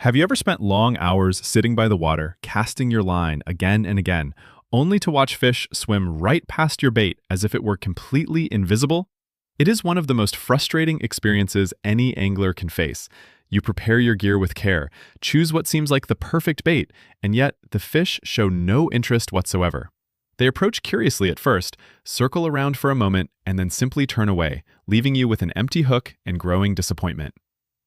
Have you ever spent long hours sitting by the water, casting your line again and again, only to watch fish swim right past your bait as if it were completely invisible? It is one of the most frustrating experiences any angler can face. You prepare your gear with care, choose what seems like the perfect bait, and yet the fish show no interest whatsoever. They approach curiously at first, circle around for a moment, and then simply turn away, leaving you with an empty hook and growing disappointment.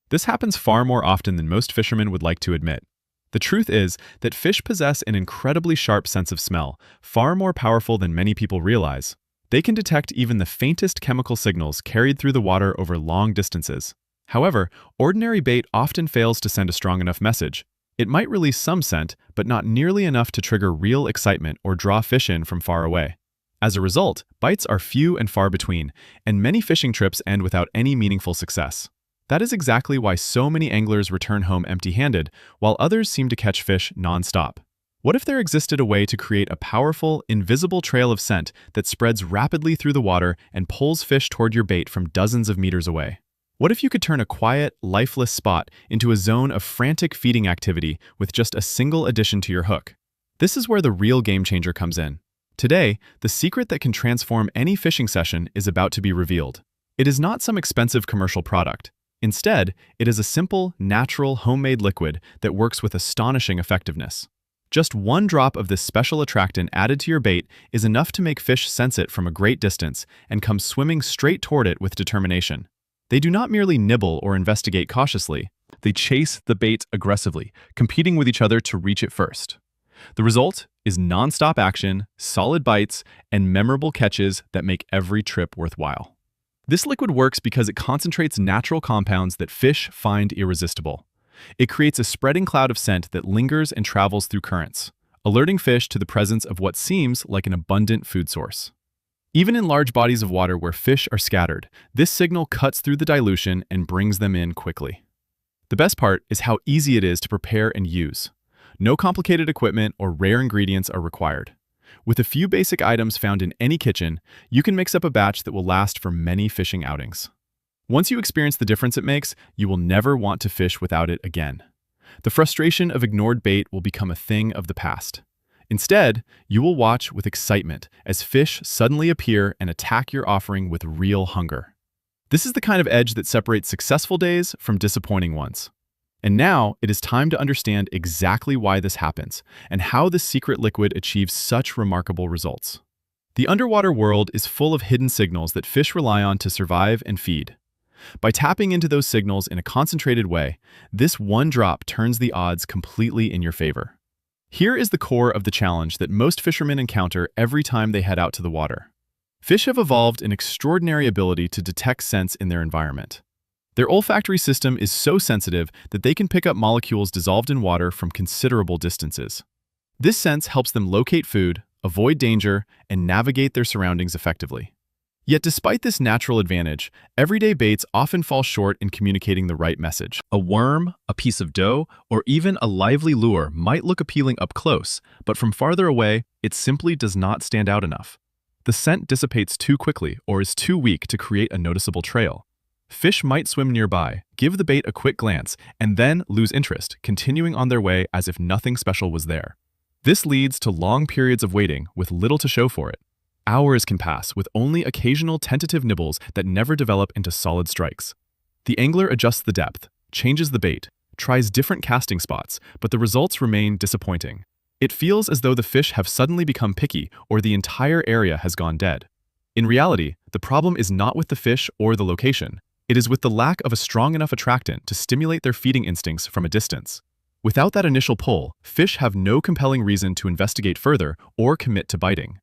This happens far more often than most fishermen would like to admit. The truth is that fish possess an incredibly sharp sense of smell, far more powerful than many people realize. They can detect even the faintest chemical signals carried through the water over long distances. However, ordinary bait often fails to send a strong enough message. It might release some scent, but not nearly enough to trigger real excitement or draw fish in from far away. As a result, bites are few and far between, and many fishing trips end without any meaningful success. That is exactly why so many anglers return home empty-handed, while others seem to catch fish nonstop. What if there existed a way to create a powerful, invisible trail of scent that spreads rapidly through the water and pulls fish toward your bait from dozens of meters away? What if you could turn a quiet, lifeless spot into a zone of frantic feeding activity with just a single addition to your hook? This is where the real game changer comes in. Today, the secret that can transform any fishing session is about to be revealed. It is not some expensive commercial product. Instead, it is a simple, natural, homemade liquid that works with astonishing effectiveness. Just one drop of this special attractant added to your bait is enough to make fish sense it from a great distance and come swimming straight toward it with determination. They do not merely nibble or investigate cautiously. They chase the bait aggressively, competing with each other to reach it first. The result is nonstop action, solid bites, and memorable catches that make every trip worthwhile. This liquid works because it concentrates natural compounds that fish find irresistible. It creates a spreading cloud of scent that lingers and travels through currents, alerting fish to the presence of what seems like an abundant food source. Even in large bodies of water where fish are scattered, this signal cuts through the dilution and brings them in quickly. The best part is how easy it is to prepare and use. No complicated equipment or rare ingredients are required. With a few basic items found in any kitchen, you can mix up a batch that will last for many fishing outings. Once you experience the difference it makes, you will never want to fish without it again. The frustration of ignored bait will become a thing of the past. Instead, you will watch with excitement as fish suddenly appear and attack your offering with real hunger. This is the kind of edge that separates successful days from disappointing ones. And now, it is time to understand exactly why this happens and how this secret liquid achieves such remarkable results. The underwater world is full of hidden signals that fish rely on to survive and feed. By tapping into those signals in a concentrated way, this one drop turns the odds completely in your favor. Here is the core of the challenge that most fishermen encounter every time they head out to the water. Fish have evolved an extraordinary ability to detect scents in their environment. Their olfactory system is so sensitive that they can pick up molecules dissolved in water from considerable distances. This sense helps them locate food, avoid danger, and navigate their surroundings effectively. Yet despite this natural advantage, everyday baits often fall short in communicating the right message. A worm, a piece of dough, or even a lively lure might look appealing up close, but from farther away, it simply does not stand out enough. The scent dissipates too quickly or is too weak to create a noticeable trail. Fish might swim nearby, give the bait a quick glance, and then lose interest, continuing on their way as if nothing special was there. This leads to long periods of waiting with little to show for it. Hours can pass with only occasional tentative nibbles that never develop into solid strikes. The angler adjusts the depth, changes the bait, tries different casting spots, but the results remain disappointing. It feels as though the fish have suddenly become picky or the entire area has gone dead. In reality, the problem is not with the fish or the location. It is with the lack of a strong enough attractant to stimulate their feeding instincts from a distance. Without that initial pull, fish have no compelling reason to investigate further or commit to biting.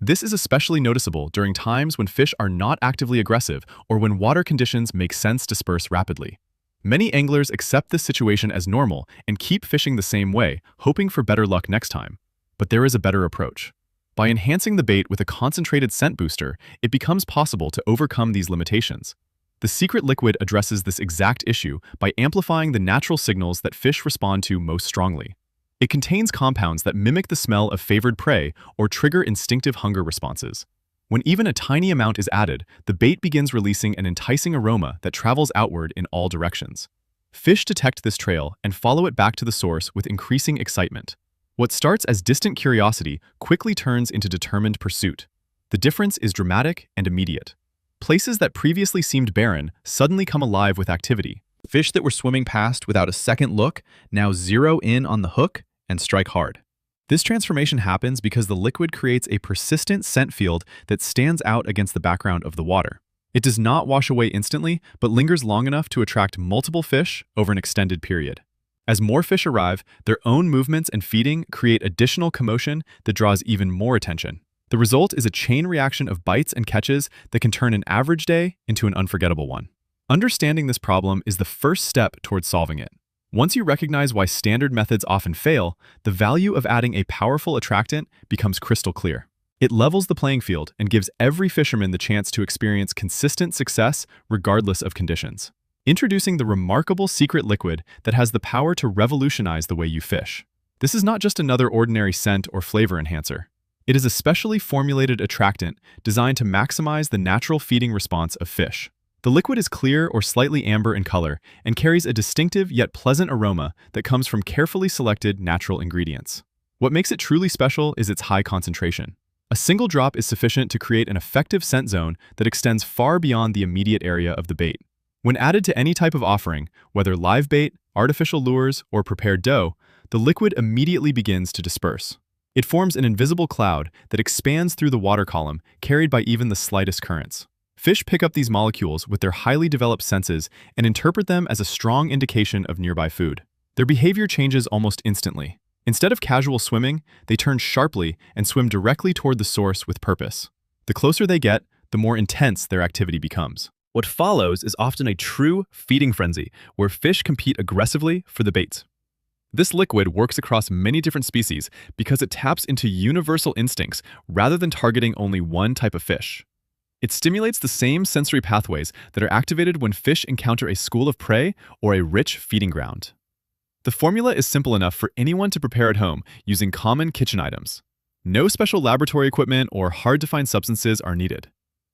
This is especially noticeable during times when fish are not actively aggressive or when water conditions make sense disperse rapidly. Many anglers accept this situation as normal and keep fishing the same way, hoping for better luck next time. But there is a better approach. By enhancing the bait with a concentrated scent booster, it becomes possible to overcome these limitations. The secret liquid addresses this exact issue by amplifying the natural signals that fish respond to most strongly. It contains compounds that mimic the smell of favored prey or trigger instinctive hunger responses. When even a tiny amount is added, the bait begins releasing an enticing aroma that travels outward in all directions. Fish detect this trail and follow it back to the source with increasing excitement. What starts as distant curiosity quickly turns into determined pursuit. The difference is dramatic and immediate. Places that previously seemed barren suddenly come alive with activity. Fish that were swimming past without a second look now zero in on the hook and strike hard. This transformation happens because the liquid creates a persistent scent field that stands out against the background of the water. It does not wash away instantly, but lingers long enough to attract multiple fish over an extended period. As more fish arrive, their own movements and feeding create additional commotion that draws even more attention. The result is a chain reaction of bites and catches that can turn an average day into an unforgettable one. Understanding this problem is the first step towards solving it. Once you recognize why standard methods often fail, the value of adding a powerful attractant becomes crystal clear. It levels the playing field and gives every fisherman the chance to experience consistent success regardless of conditions. Introducing the remarkable secret liquid that has the power to revolutionize the way you fish. This is not just another ordinary scent or flavor enhancer. It is a specially formulated attractant designed to maximize the natural feeding response of fish. The liquid is clear or slightly amber in color and carries a distinctive yet pleasant aroma that comes from carefully selected natural ingredients. What makes it truly special is its high concentration. A single drop is sufficient to create an effective scent zone that extends far beyond the immediate area of the bait. When added to any type of offering, whether live bait, artificial lures, or prepared dough, the liquid immediately begins to disperse. It forms an invisible cloud that expands through the water column, carried by even the slightest currents. Fish pick up these molecules with their highly developed senses and interpret them as a strong indication of nearby food. Their behavior changes almost instantly. Instead of casual swimming, they turn sharply and swim directly toward the source with purpose. The closer they get, the more intense their activity becomes. What follows is often a true feeding frenzy, where fish compete aggressively for the bait. This liquid works across many different species because it taps into universal instincts rather than targeting only one type of fish. It stimulates the same sensory pathways that are activated when fish encounter a school of prey or a rich feeding ground. The formula is simple enough for anyone to prepare at home using common kitchen items. No special laboratory equipment or hard-to-find substances are needed.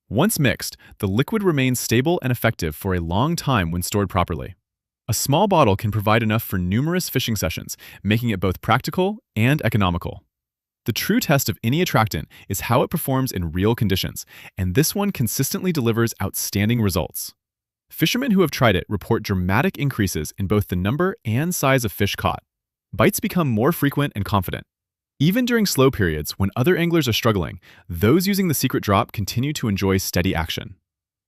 Once mixed, the liquid remains stable and effective for a long time when stored properly. A small bottle can provide enough for numerous fishing sessions, making it both practical and economical. The true test of any attractant is how it performs in real conditions, and this one consistently delivers outstanding results. Fishermen who have tried it report dramatic increases in both the number and size of fish caught. Bites become more frequent and confident. Even during slow periods, when other anglers are struggling, those using the secret drop continue to enjoy steady action.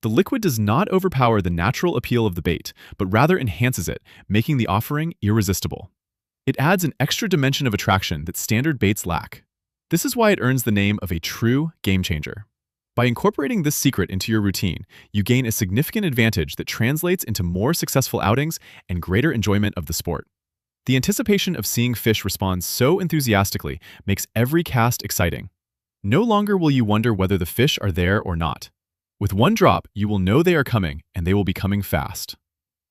The liquid does not overpower the natural appeal of the bait, but rather enhances it, making the offering irresistible. It adds an extra dimension of attraction that standard baits lack. This is why it earns the name of a true game changer. By incorporating this secret into your routine, you gain a significant advantage that translates into more successful outings and greater enjoyment of the sport. The anticipation of seeing fish respond so enthusiastically makes every cast exciting. No longer will you wonder whether the fish are there or not. With one drop, you will know they are coming, and they will be coming fast.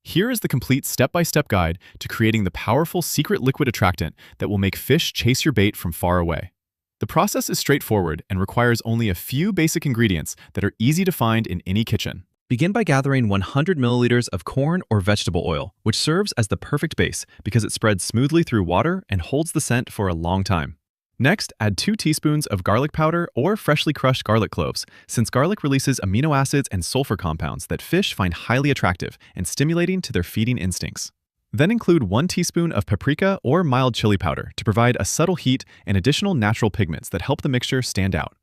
Here is the complete step-by-step guide to creating the powerful secret liquid attractant that will make fish chase your bait from far away. The process is straightforward and requires only a few basic ingredients that are easy to find in any kitchen. Begin by gathering 100 milliliters of corn or vegetable oil, which serves as the perfect base because it spreads smoothly through water and holds the scent for a long time. Next, add 2 teaspoons of garlic powder or freshly crushed garlic cloves, since garlic releases amino acids and sulfur compounds that fish find highly attractive and stimulating to their feeding instincts. Then include 1 teaspoon of paprika or mild chili powder to provide a subtle heat and additional natural pigments that help the mixture stand out.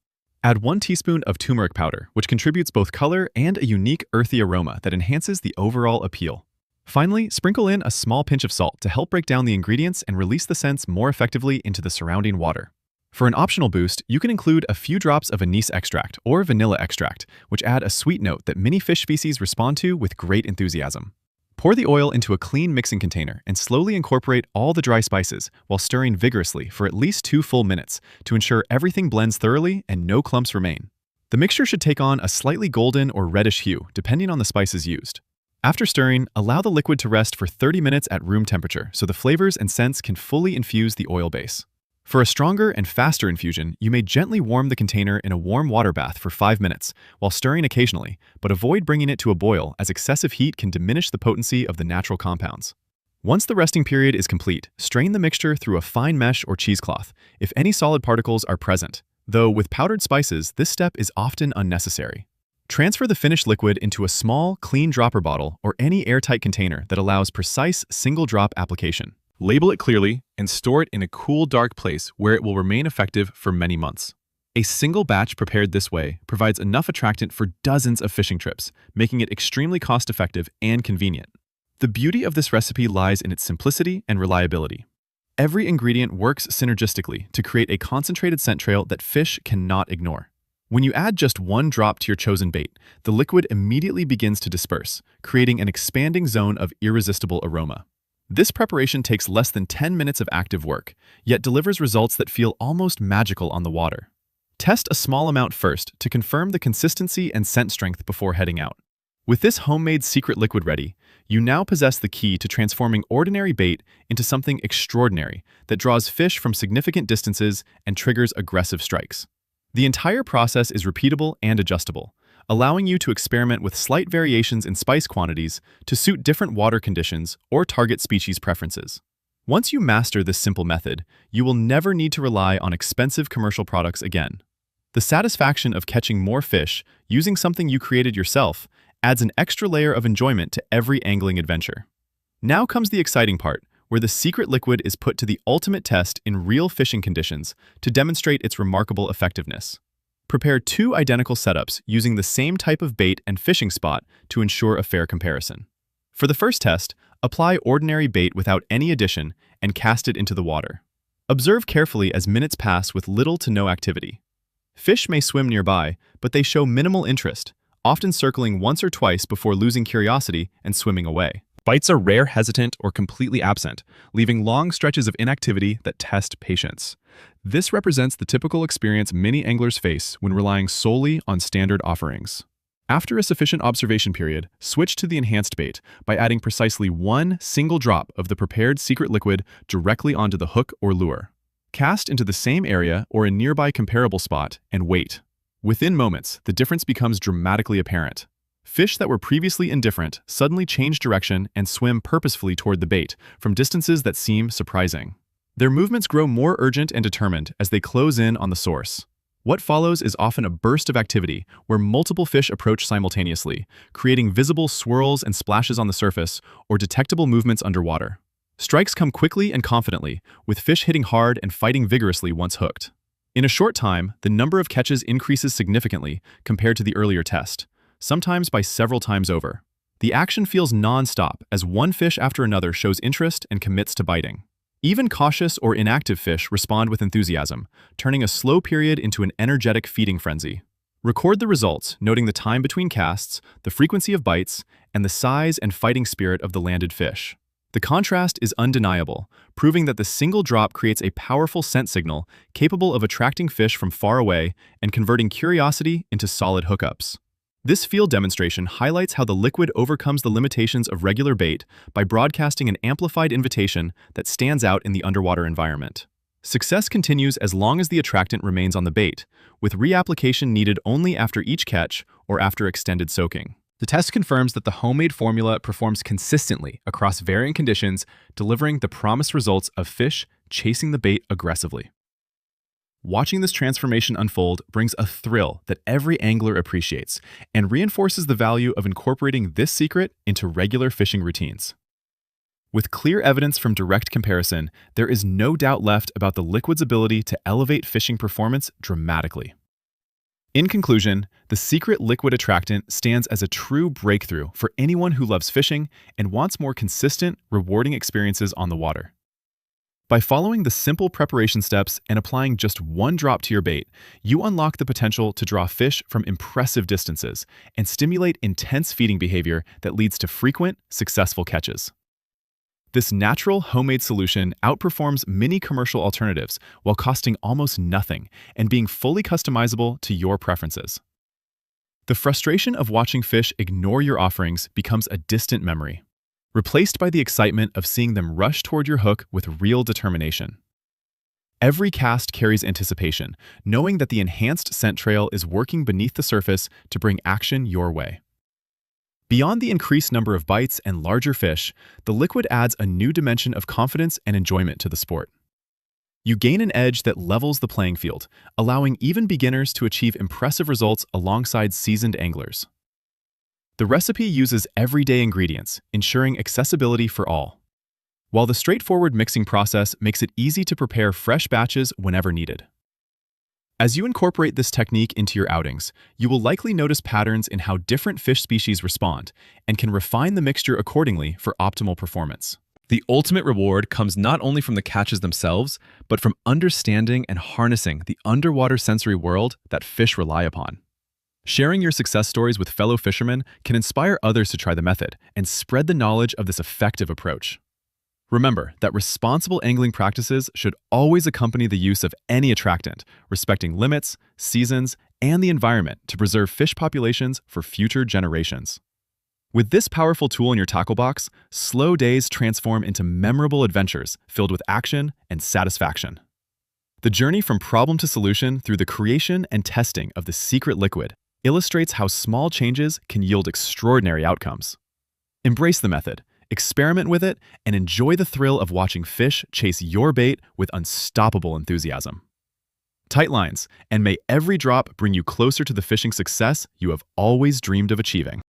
Add 1 teaspoon of turmeric powder, which contributes both color and a unique earthy aroma that enhances the overall appeal. Finally, sprinkle in a small pinch of salt to help break down the ingredients and release the scents more effectively into the surrounding water. For an optional boost, you can include a few drops of anise extract or vanilla extract, which add a sweet note that many fish species respond to with great enthusiasm. Pour the oil into a clean mixing container and slowly incorporate all the dry spices while stirring vigorously for at least 2 full minutes to ensure everything blends thoroughly and no clumps remain. The mixture should take on a slightly golden or reddish hue depending on the spices used. After stirring, allow the liquid to rest for 30 minutes at room temperature so the flavors and scents can fully infuse the oil base. For a stronger and faster infusion, you may gently warm the container in a warm water bath for 5 minutes, while stirring occasionally, but avoid bringing it to a boil as excessive heat can diminish the potency of the natural compounds. Once the resting period is complete, strain the mixture through a fine mesh or cheesecloth if any solid particles are present, though with powdered spices, this step is often unnecessary. Transfer the finished liquid into a small, clean dropper bottle or any airtight container that allows precise single-drop application. Label it clearly and store it in a cool, dark place where it will remain effective for many months. A single batch prepared this way provides enough attractant for dozens of fishing trips, making it extremely cost-effective and convenient. The beauty of this recipe lies in its simplicity and reliability. Every ingredient works synergistically to create a concentrated scent trail that fish cannot ignore. When you add just one drop to your chosen bait, the liquid immediately begins to disperse, creating an expanding zone of irresistible aroma. This preparation takes less than 10 minutes of active work, yet delivers results that feel almost magical on the water. Test a small amount first to confirm the consistency and scent strength before heading out. With this homemade secret liquid ready, you now possess the key to transforming ordinary bait into something extraordinary that draws fish from significant distances and triggers aggressive strikes. The entire process is repeatable and adjustable, allowing you to experiment with slight variations in spice quantities to suit different water conditions or target species preferences. Once you master this simple method, you will never need to rely on expensive commercial products again. The satisfaction of catching more fish using something you created yourself adds an extra layer of enjoyment to every angling adventure. Now comes the exciting part, where the secret liquid is put to the ultimate test in real fishing conditions to demonstrate its remarkable effectiveness. Prepare 2 identical setups using the same type of bait and fishing spot to ensure a fair comparison. For the first test, apply ordinary bait without any addition and cast it into the water. Observe carefully as minutes pass with little to no activity. Fish may swim nearby, but they show minimal interest, often circling once or twice before losing curiosity and swimming away. Bites are rare, hesitant, or completely absent, leaving long stretches of inactivity that test patience. This represents the typical experience many anglers face when relying solely on standard offerings. After a sufficient observation period, switch to the enhanced bait by adding precisely 1 single drop of the prepared secret liquid directly onto the hook or lure. Cast into the same area or a nearby comparable spot and wait. Within moments, the difference becomes dramatically apparent. Fish that were previously indifferent suddenly change direction and swim purposefully toward the bait from distances that seem surprising. Their movements grow more urgent and determined as they close in on the source. What follows is often a burst of activity where multiple fish approach simultaneously, creating visible swirls and splashes on the surface or detectable movements underwater. Strikes come quickly and confidently, with fish hitting hard and fighting vigorously once hooked. In a short time, the number of catches increases significantly compared to the earlier test, sometimes by several times over. The action feels non-stop as one fish after another shows interest and commits to biting. Even cautious or inactive fish respond with enthusiasm, turning a slow period into an energetic feeding frenzy. Record the results, noting the time between casts, the frequency of bites, and the size and fighting spirit of the landed fish. The contrast is undeniable, proving that the single drop creates a powerful scent signal capable of attracting fish from far away and converting curiosity into solid hookups. This field demonstration highlights how the liquid overcomes the limitations of regular bait by broadcasting an amplified invitation that stands out in the underwater environment. Success continues as long as the attractant remains on the bait, with reapplication needed only after each catch or after extended soaking. The test confirms that the homemade formula performs consistently across varying conditions, delivering the promised results of fish chasing the bait aggressively. Watching this transformation unfold brings a thrill that every angler appreciates and reinforces the value of incorporating this secret into regular fishing routines. With clear evidence from direct comparison, there is no doubt left about the liquid's ability to elevate fishing performance dramatically. In conclusion, the secret liquid attractant stands as a true breakthrough for anyone who loves fishing and wants more consistent, rewarding experiences on the water. By following the simple preparation steps and applying just 1 drop to your bait, you unlock the potential to draw fish from impressive distances and stimulate intense feeding behavior that leads to frequent, successful catches. This natural, homemade solution outperforms many commercial alternatives while costing almost nothing and being fully customizable to your preferences. The frustration of watching fish ignore your offerings becomes a distant memory, replaced by the excitement of seeing them rush toward your hook with real determination. Every cast carries anticipation, knowing that the enhanced scent trail is working beneath the surface to bring action your way. Beyond the increased number of bites and larger fish, the liquid adds a new dimension of confidence and enjoyment to the sport. You gain an edge that levels the playing field, allowing even beginners to achieve impressive results alongside seasoned anglers. The recipe uses everyday ingredients, ensuring accessibility for all, while the straightforward mixing process makes it easy to prepare fresh batches whenever needed. As you incorporate this technique into your outings, you will likely notice patterns in how different fish species respond and can refine the mixture accordingly for optimal performance. The ultimate reward comes not only from the catches themselves, but from understanding and harnessing the underwater sensory world that fish rely upon. Sharing your success stories with fellow fishermen can inspire others to try the method and spread the knowledge of this effective approach. Remember that responsible angling practices should always accompany the use of any attractant, respecting limits, seasons, and the environment to preserve fish populations for future generations. With this powerful tool in your tackle box, slow days transform into memorable adventures filled with action and satisfaction. The journey from problem to solution through the creation and testing of the secret liquid illustrates how small changes can yield extraordinary outcomes. Embrace the method, experiment with it, and enjoy the thrill of watching fish chase your bait with unstoppable enthusiasm. Tight lines, and may every drop bring you closer to the fishing success you have always dreamed of achieving.